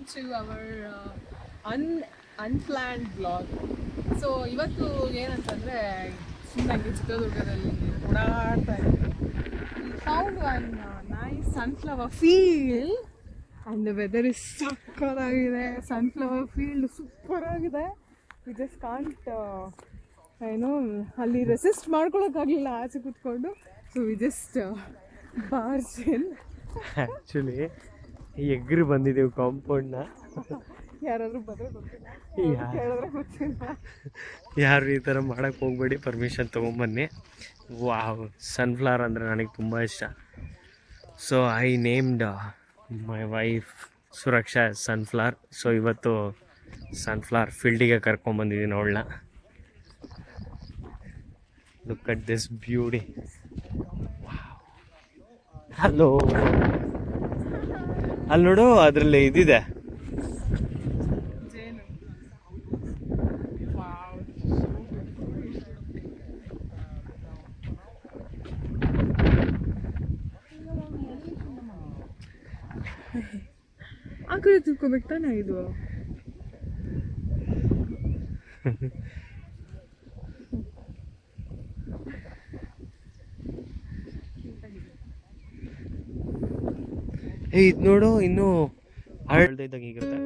Welcome to our unplanned blog. So ಇವತ್ತು ಏನಂತಂದರೆ ಸುಮ್ಮನೆ ಚಿತ್ರದುರ್ಗದಲ್ಲಿ ಓಡಾಡ್ತಾ ಇದ್ದೀನಿ. Found one nice sunflower field and the weather is ಸಕ್ಕತ್ತಾಗಿದೆ. ಸನ್ಫ್ಲವರ್ ಫೀಲ್ಡ್ ಸೂಪರ್ ಆಗಿದೆ. ವಿ ಜಸ್ಟ್ ಕಾಂಟ್ ಏನು ಅಲ್ಲಿ ರೆಸಿಸ್ಟ್ ಮಾಡ್ಕೊಳಕ್ಕಾಗಲಿಲ್ಲ ಆಚೆ ಕೂತ್ಕೊಂಡು. So we just barge in. Actually agri ಬಂದಿದ್ದೀವಿ ಕಾಂಪೌಂಡ್ನ. ಯಾರಾದರೂ ಬಂದರೆ ಗೊತ್ತಿಲ್ಲ, ಹೇಳಿದ್ರೆ ಗೊತ್ತಿಲ್ಲ. ಯಾರು ಈ ಥರ ಮಾಡೋಕ್ಕೆ ಹೋಗ್ಬೇಡಿ, ಪರ್ಮಿಷನ್ ತೊಗೊಂಬನ್ನಿ. ವಾವ್, ಸನ್ಫ್ಲವರ್ ಅಂದರೆ ನನಗೆ ತುಂಬ ಇಷ್ಟ. So I named my wife Suraksha sunflower. So ಇವತ್ತು ಸನ್ಫ್ಲವರ್ ಫೀಲ್ಡಿಗೆ ಕರ್ಕೊಂಬಂದಿದ್ದೀನಿ ಅವಳನ್ನ. Look at this beauty. Hello, ಅಲ್ಲಿ ನೋಡು, ಅದರಲ್ಲಿ ಇದಿದೆ. ಆ ಕಡೆ ತಿಳ್ಕೊಬೇಕು ತಾನೇ ಇದು. ಇದು ನೋಡು, ಇನ್ನೂ ಇದ್ದಾಗ ಹೀಗಿರುತ್ತೆ.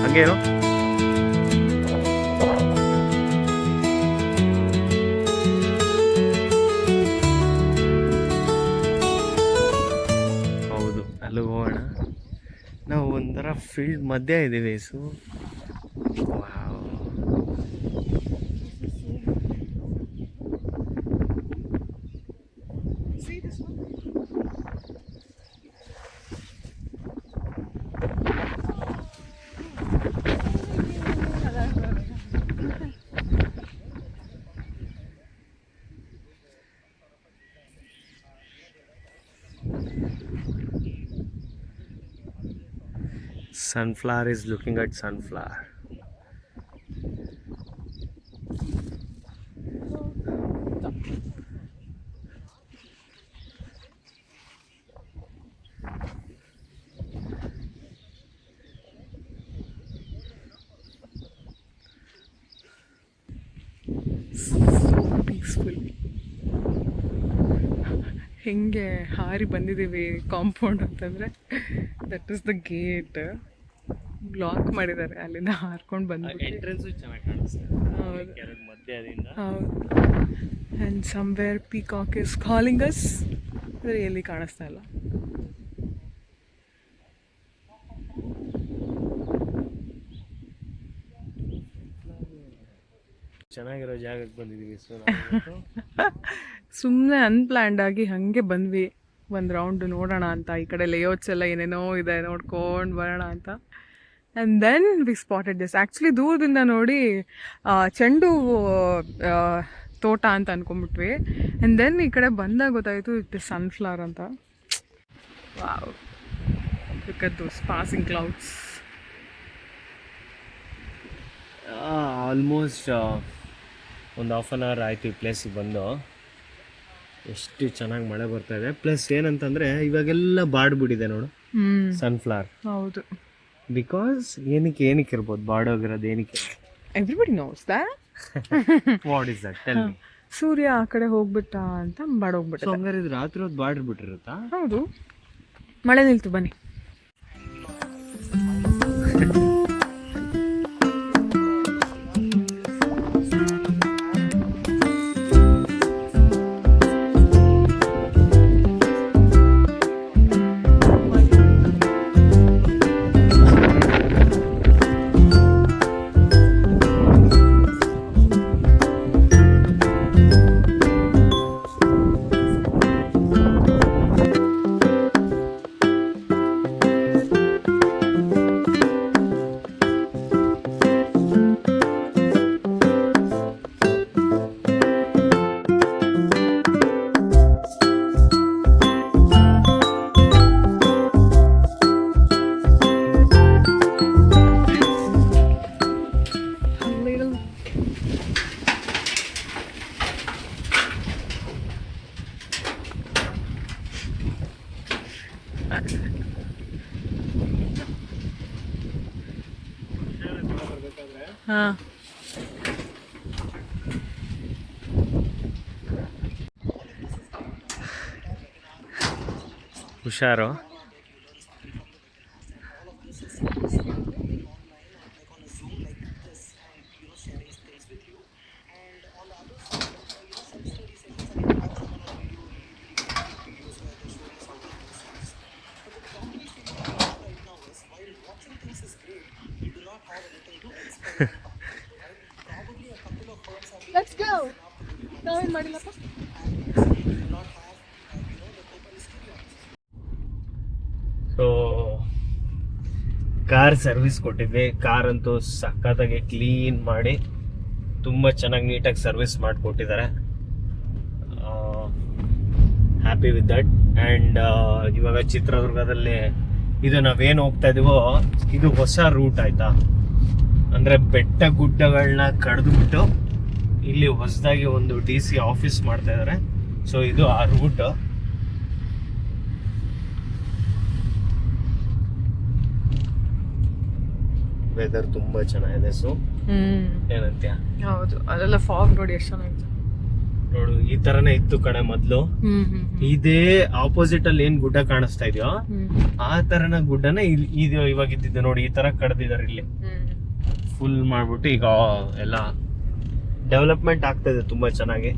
ಹಂಗೇನು ಹೌದು, ಅಲ್ಲಿ ಹೋಗೋಣ. ನಾವು ಒಂಥರ ಫೀಲ್ಡ್ ಮಧ್ಯೆ ಇದ್ದೀವಿ. So wow, sunflower is looking at sunflower. Peaceful. ಹೆಂಗೆ ಹಾರಿ ಬಂದಿದ್ದೀವಿ ಕಾಂಪೌಂಡ್ ಅಂತಂದರೆ that is the gate. Block ಮಾಡಿದ್ದಾರೆ, ಅಲ್ಲಿಂದ ಹಾರ್ಕೊಂಡು ಬಂದ್ಬಿಟ್ಟು. ಎಂಟ್ರೆನ್ಸು ಚೆನ್ನಾಗಿ ಕಾಣಿಸ್ತದೆ. ಹೌದು ಮಧ್ಯದಿಂದ. ಹೌದು. And somewhere peacock is calling us. ಆದರೆ ಎಲ್ಲಿ ಕಾಣಿಸ್ತಾ ಇಲ್ಲ. ಚೆನ್ನಾಗಿರೋ ಜಾಗಕ್ಕೆ ಬಂದಿದ್ದೀವಿ. ಸೊ ಸುಮ್ಮನೆ ಅನ್ಪ್ಲ್ಯಾಂಡ್ ಆಗಿ ಹಾಗೆ ಬಂದ್ವಿ, ಒಂದು ರೌಂಡ್ ನೋಡೋಣ ಅಂತ. ಈ ಕಡೆ ಲೇಔಟ್ಸ್ ಎಲ್ಲ ಏನೇನೋ ಇದೆ, ನೋಡ್ಕೊಂಡು ಬರೋಣ ಅಂತ. And then we spotted this. Actually ದೂರದಿಂದ ನೋಡಿ ಚೆಂಡು ತೋಟ ಅಂತ ಅಂದ್ಕೊಂಬಿಟ್ವಿ. ಆ್ಯಂಡ್ ದೆನ್ ಈ ಕಡೆ ಬಂದಾಗ ಗೊತ್ತಾಯಿತು ಇಟ್ ಇಸ್ ಸನ್ಫ್ಲವರ್ ಅಂತ. Wow, look at those passing clouds. Almost ಒಂದು ಹಾಫ್ ಆನ್ ಅವರ್ ಆಯಿತು ಈ ಪ್ಲೇಸಿಗೆ ಬಂದು. ಎಷ್ಟು ಚೆನ್ನಾಗಿ ಮಳೆ ಬರ್ತಾ ಇದೆ. ಪ್ಲಸ್ ಏನಂತಂದರೆ ಇವಾಗೆಲ್ಲ ಬಾಡ್ಬಿಟ್ಟಿದೆ ನೋಡು ಸನ್ಫ್ಲವರ್. ಹೌದು, ಬಿಕಾಸ್ ಏನಕ್ಕೆ ಇರ್ಬೋದು ಬಾಡೋಗಿರೋದು? ಏನಕ್ಕೆ? Everybody knows that. What is that? Tell me. ಸೂರ್ಯ ಆ ಕಡೆ ಹೋಗ್ಬಿಟ್ಟ ಅಂತ ಬಾಡೋಗ್ಬಿಟ್ಟು. ಹಂಗಾರೆ ಇದು ರಾತ್ರಿ ಹೊತ್ತು ಬಾಡ್ಬಿಟ್ಟಿರುತ್ತಾ? ಹೌದು, ಮಳೆ ನಿಲ್ತು ಬನ್ನಿ. ಹಾಂ ಹುಷಾರು. Let's go. ನಾವೇನು ಮಾಡಿಲ್ಲಪ್ಪ. ಸೊ ಕಾರ್ ಸರ್ವಿಸ್ ಕೊಟ್ಟಿದ್ವಿ. ಕಾರ್ ಅಂತೂ ಸಖತ್ತಾಗಿ ಕ್ಲೀನ್ ಮಾಡಿ ತುಂಬ ಚೆನ್ನಾಗಿ ನೀಟಾಗಿ ಸರ್ವಿಸ್ ಮಾಡಿಕೊಟ್ಟಿದ್ದಾರೆ. Happy with that. ಆ್ಯಂಡ್ ಇವಾಗ ಚಿತ್ರದುರ್ಗದಲ್ಲಿ ಇದು ನಾವೇನು ಹೋಗ್ತಾ ಇದೀವೋ ಇದು ಹೊಸ ರೂಟ್ ಆಯ್ತಾ. ಅಂದರೆ ಬೆಟ್ಟ ಗುಡ್ಡಗಳನ್ನ ಕಡಿದ್ಬಿಟ್ಟು ಇಲ್ಲಿ ಹೊಸದಾಗಿ ಒಂದು DC ಆಫೀಸ್ ಮಾಡ್ತಾ ಇದ್ದಾರೆ. ಸೊ ಇದು ಆ ರೂಟ್. ವೆದರ್ ತುಂಬಾ ಚೆನ್ನಾಗಿದೆ. ಸೊ ಏನಂತ್ಯ? ಹೌದು, ಅದೆಲ್ಲ ಫಾಗ್ ನೋಡಿ ಎಷ್ಟು ಚೆನ್ನಾಗಿದೆ. ನೋಡು ಈ ತರನೇ ಇತ್ತು ಕಣೆ ಮೊದ್ಲು. ಇದೇ ಆಪೋಸಿಟ್ ಅಲ್ಲಿ ಏನ್ ಗುಡ್ಡ ಕಾಣಿಸ್ತಾ ಇದೆಯೋ ಆ ತರನ ಗುಡ್ಡನ ಇದು ಇವಾಗ ಇದ್ದಿದ್ದು ನೋಡಿ. ಈ ತರ ಕಡ್ದಿದ್ದಾರೆ ಇಲ್ಲಿ ಫುಲ್ ಮಾಡ್ಬಿಟ್ಟು. ಈಗ ಎಲ್ಲ ಡೆವಲಪ್ಮೆಂಟ್ ಆಗ್ತಾ ಇದೆ ತುಂಬಾ ಚೆನ್ನಾಗಿ.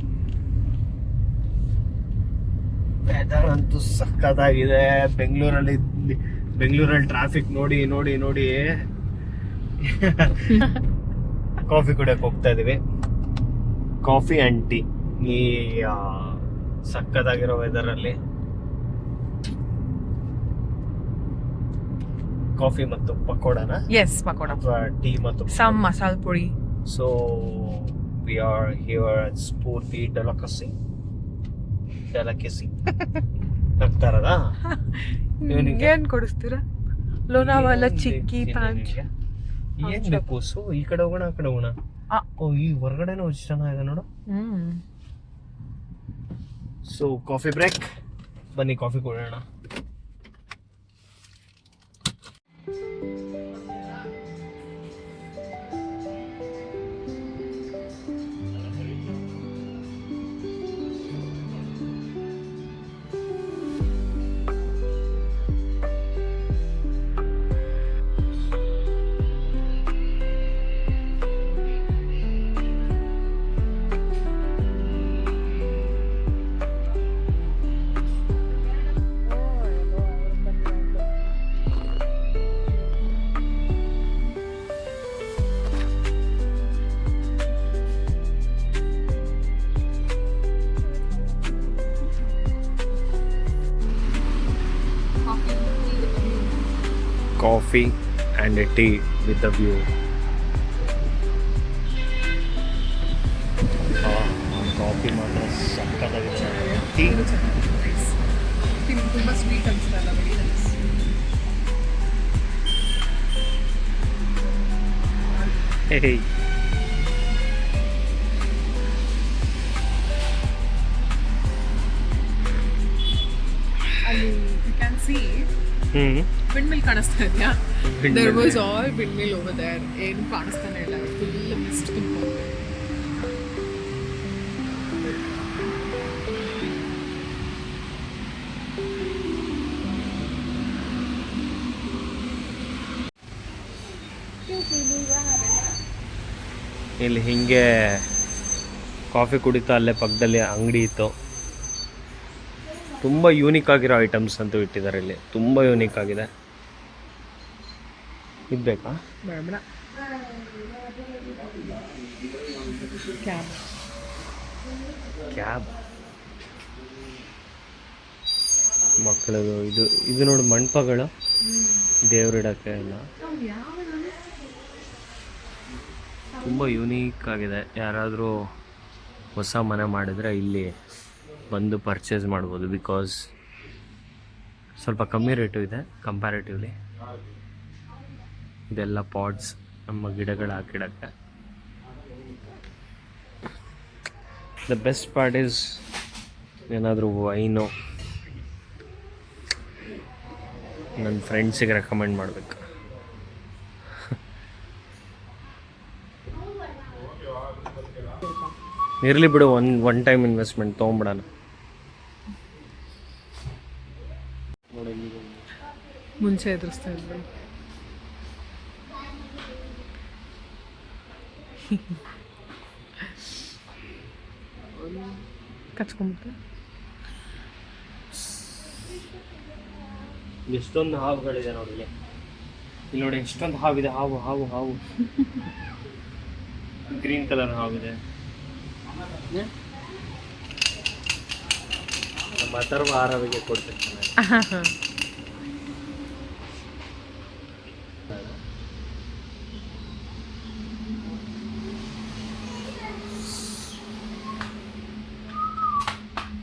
ವೆದರ್ ಅಂತೂ ಸಕ್ಕತ್ತಾಗಿದೆ. ಬೆಂಗಳೂರಲ್ಲಿ ಟ್ರಾಫಿಕ್ ನೋಡಿ ನೋಡಿ ನೋಡಿ ಕಾಫಿ ಕುಡಿಯಕ್ಕೆ ಹೋಗ್ತಾ ಇದೀವಿ. ಕಾಫಿ ಅಂಡ್ ಟೀ ಈ ಸಕ್ಕತ್ತಾಗಿರೋ ವೆದರ್ ಅಲ್ಲಿ ಕಾಫಿ ಮತ್ತು ಪಕೋಡನ. ಎಸ್, ಪಕೋಡ ಅಥವಾ ಟೀ ಮತ್ತು some masala puri. So we are here at Spoorthi delicacy. ನಗ್ತಾರದ ಏನ್ ಕೊಡಿಸ್ತೀರಾ? ಲೋನಾವಾಲ ಚಿಕ್ಕಿ ಪಾಂಚ್ ಏನ್ ಬೇಕು? ಸೊ ಈ ಕಡೆ ಹೋಗೋಣ ಆ ಕಡೆ ಹೋಗೋಣ. ಓ ಈ ಹೊರಗಡೆನೂ ಚೆನ್ನಾಗಿದೆ ನೋಡು. ಸೊ ಕಾಫಿ ಬ್ರೇಕ್, ಬನ್ನಿ ಕಾಫಿ ಕುಡಿಯೋಣ. Coffee and a tea with a view. Coffee ಮಾತ್ರ ಸಕ್ಕತ್ತಾಗಿದೆ. ಟೀ ತುಂಬಾ ಸ್ವೀಟ್ ಅನ್ಸ್ತಲ್ಲ. ಹೇ ಅಲ್ಲಿ ಯು ಕ್ಯಾನ್ ಸಿ ವಿಂಡ್ಮಿಲ್ ಕಾಣಿಸ್ತಾ ಇದೆಯಾ? There was all windmill over there. ಏನು ಕಾಣಿಸ್ತಾನೆ ಇಲ್ಲ, ಫುಲ್ ಮಿಸ್ಟ್ ತುಂಬಿಕೊಂಡಿದೆ. ಇಲ್ಲಿ ಹಿಂಗೆ ಕಾಫಿ ಕುಡಿತಾ ಅಲ್ಲೇ ಪಕ್ಕದಲ್ಲಿ ಅಂಗಡಿ ಇತ್ತು. ತುಂಬ ಯೂನಿಕ್ ಆಗಿರೋ ಐಟಮ್ಸ್ ಅಂತೂ ಇಟ್ಟಿದ್ದಾರೆ ಇಲ್ಲಿ, ತುಂಬ ಯೂನಿಕ್ ಆಗಿದೆ. ಇದು ಬೇಕಾ? ಕ್ಯಾಬ್ ಮಕ್ಕಳದು. ಇದು ನೋಡಿ ಮಂಟಪಗಳು, ದೇವ್ರಿಡಕ್ಕೆ ಎಲ್ಲ ತುಂಬ ಯೂನೀಕ್ ಆಗಿದೆ. ಯಾರಾದರೂ ಹೊಸ ಮನೆ ಮಾಡಿದರೆ ಇಲ್ಲಿ ಬಂದು ಪರ್ಚೇಸ್ ಮಾಡ್ಬೋದು. ಬಿಕಾಸ್ ಸ್ವಲ್ಪ ಕಮ್ಮಿ ರೇಟು ಇದೆ ಕಂಪ್ಯಾರಿಟಿವ್ಲಿ. ಇದೆಲ್ಲ ಪಾಟ್ಸ್ ನಮ್ಮ ಗಿಡಗಳು ಹಾಕಿಡಕ್ಕೆ. ದ ಬೆಸ್ಟ್ ಪಾರ್ಟ್ ಈಸ್ ಏನಾದರೂ ವೈನು ನನ್ನ ಫ್ರೆಂಡ್ಸಿಗೆ ರೆಕಮೆಂಡ್ ಮಾಡಬೇಕು. ಇರಲಿ ಬಿಡು, ಒನ್ ಟೈಮ್ ಇನ್ವೆಸ್ಟ್ಮೆಂಟ್ ತೊಗೊಂಬಿಡೋಣ. ಮುಂಚೆ ಎದುರಿಸ್ತಾ ಇದ್ವಿ. ಕಚ್ಕೊಂಬಿಟ್ಟು ಎಷ್ಟೊಂದು ಹಾವುಗಳಿದೆ ನೋಡಿ ಇಲ್ಲಿ ನೋಡಿ, ಎಷ್ಟೊಂದು ಹಾವಿದೆ. ಹಾವು ಹಾವು ಹಾವು ಗ್ರೀನ್ ಕಲರ್ ಹಾವಿದೆ. ನಮ್ಮ ಅಥರ್ವ ಆರವಿಗೆ ಕೊಡ್ತಿರ್ತಾನೆ.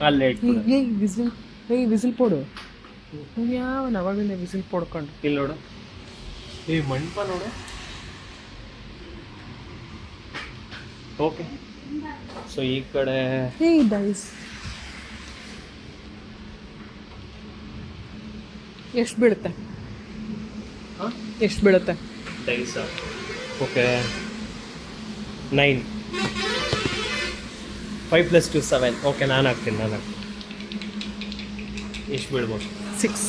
ಅಲ್ಲೇ ವಿಸಿಲ್ ಪೋಡು. ಯಾವನ್ ಅವಾಗಿಂದ ವಿಸಿಲ್ ಪಡ್ಕೊಂಡು. ಇಲ್ಲಿ ನೋಡು, ಈ ಮಂಟಪ ನೋಡು. ಓಕೆ, ಸೊ ಈ ಕಡೆ ಎಷ್ಟು ಬೀಳುತ್ತೆ? ಎಷ್ಟು ಬೀಳುತ್ತೆ ಡೈಸ್? ಓಕೆ, 9. 5 + 2 7. ಓಕೆ, ನಾನು ಹಾಕ್ತೀನಿ. ಎಷ್ಟು ಬೀಳ್ಬೋದು? 6.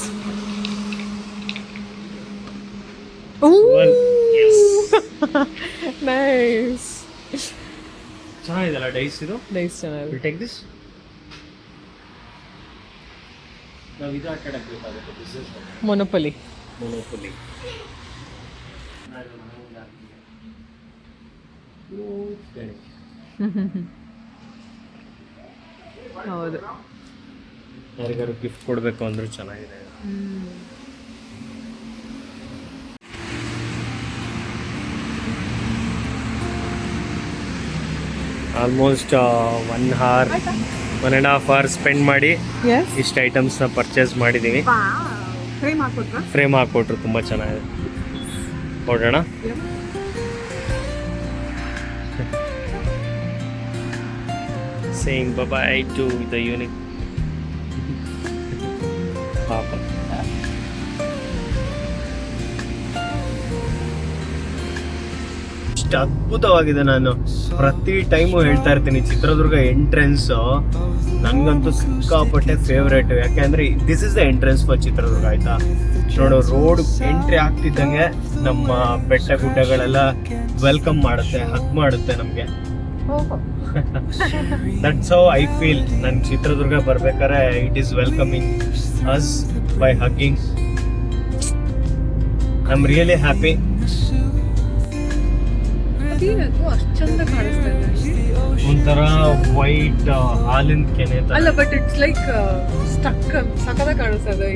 ನೈಸ್. ಚೆನ್ನಾಗಿದೆಲ್ಲ ಡೈಸ್. ಇದು ಡೈಸ್ ಚೆನ್ನಾಗಿದೆ. Take this. ನಾವು ಇದು ಆಟಾಡಕ್ಕೆ ಬೇಕಾಗುತ್ತೆ. This is Monopoly. ಹೌದು, ಯಾರಿಗಾರು ಗಿಫ್ಟ್ ಕೊಡಬೇಕು ಅಂದ್ರೂ ಚೆನ್ನಾಗಿದೆ. ಆಲ್ಮೋಸ್ಟ್ 1.5 hour ಸ್ಪೆಂಡ್ ಮಾಡಿ ಇಷ್ಟು ಐಟಮ್ಸ್ನ ಪರ್ಚೇಸ್ ಮಾಡಿದ್ದೀವಿ. ಫ್ರೇಮ್ ಹಾಕ್ಕೊಟ್ರು, ತುಂಬ ಚೆನ್ನಾಗಿದೆ. ಹೊರಡೋಣ. Saying bye-bye to the unique Papa. ಇಷ್ಟು ಅದ್ಭುತವಾಗಿದೆ. ನಾನು ಪ್ರತಿ ಟೈಮು ಹೇಳ್ತಾ ಇರ್ತೀನಿ, ಚಿತ್ರದುರ್ಗ ಎಂಟ್ರೆನ್ಸ್ ನನಗಂತೂ ಸಿಕ್ಕಾಪಟ್ಟೆ ಫೇವ್ರೇಟ್. ಯಾಕೆಂದ್ರೆ this is the entrance for Chitradurga. ಆಯ್ತಾ ನೋಡು, ರೋಡ್ ಎಂಟ್ರಿ ಆಗ್ತಿದ್ದಂಗೆ ನಮ್ಮ ಬೆಟ್ಟ ಗುಡ್ಡಗಳೆಲ್ಲ ವೆಲ್ಕಮ್ ಮಾಡುತ್ತೆ, ಹಗ್ ಮಾಡುತ್ತೆ ನಮಗೆ. That's how I feel. ನನ್ನ ಚಿತ್ರದುರ್ಗ ಬರ್ಬೇಕಾದ್ರೆ it is welcoming us by hugging. I am really happy. ಅಷ್ಟು ಚಂದ ಕಾಣಿಸ್ತಾ ಇದೆ. ಒಂಥರ ವೈಟ್ ಹಾಲಿನ ಕೆನೆ ಅಲ್ಲ, ಬಟ್ ಇಟ್ಸ್ ಲೈಕ್ ಸ್ಟಕ್. ಸಕದ ಕಾಣಿಸ್ತದೆ.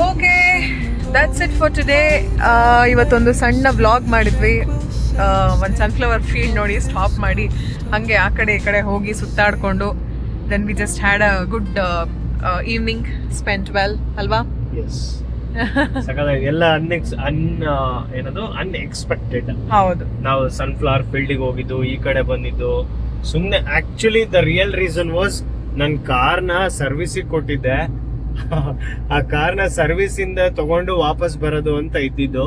Okay, that's it for today. ಇವತ್ತೊಂದು ಸಣ್ಣ ವ್ಲಾಗ್ ಮಾಡಿದ್ವಿ. ಒಂದು ಸನ್ಫ್ಲವರ್ ಫೀಲ್ಡ್ ನೋಡಿ ಸ್ಟಾಪ್ ಮಾಡಿ ಹಾಗೆ ಆ ಕಡೆ ಈ ಕಡೆ ಹೋಗಿ ಸುತ್ತಾಡಿಕೊಂಡು then we just had a good evening spent well ಅಲ್ವಾ? ಎಲ್ಲ ಏನದು ಅನ್ಎಕ್ಸ್ಪೆಕ್ಟೆಡ್. ಹೌದು, ನಾವು ಸನ್ಫ್ಲವರ್ ಫೀಲ್ಡಿಗೆ ಹೋಗಿದ್ದು, ಈ ಕಡೆ ಬಂದಿದ್ದು ಸುಮ್ಮನೆ. Actually the real reason was ನನ್ನ ಕಾರ್ನ ಸರ್ವಿಸಿಗೆ ಕೊಟ್ಟಿದ್ದೆ. ಆ ಕಾರ್ನ ಸರ್ವಿಸ್ ಇಂದ ತಗೊಂಡು ವಾಪಸ್ ಬರೋದು ಅಂತ ಇದ್ದಿದ್ದು.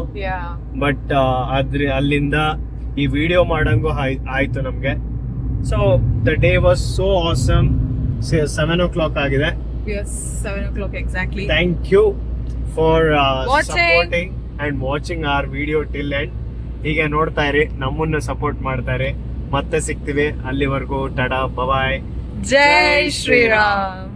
ಬಟ್ ಅಲ್ಲಿಂದ ಈ ವಿಡಿಯೋ ಮಾಡಂಗೂ ಆಯ್ತು ನಮ್ಗೆ. So the day was so awesome. 7 o'clock ಆಗಿದೆ. Yes, 7 o'clock exactly. Thank you for Watching. Supporting and watching our video till end. ಹೀಗೆ ನೋಡ್ತಾ ಇರಿ, ನಮ್ಮನ್ನ ಸಪೋರ್ಟ್ ಮಾಡ್ತಾರೆ. ಮತ್ತೆ ಸಿಗ್ತೀವಿ, ಅಲ್ಲಿವರೆಗೂ ಟಾಟಾ ಬಾಯ್. Jai Shri Ram.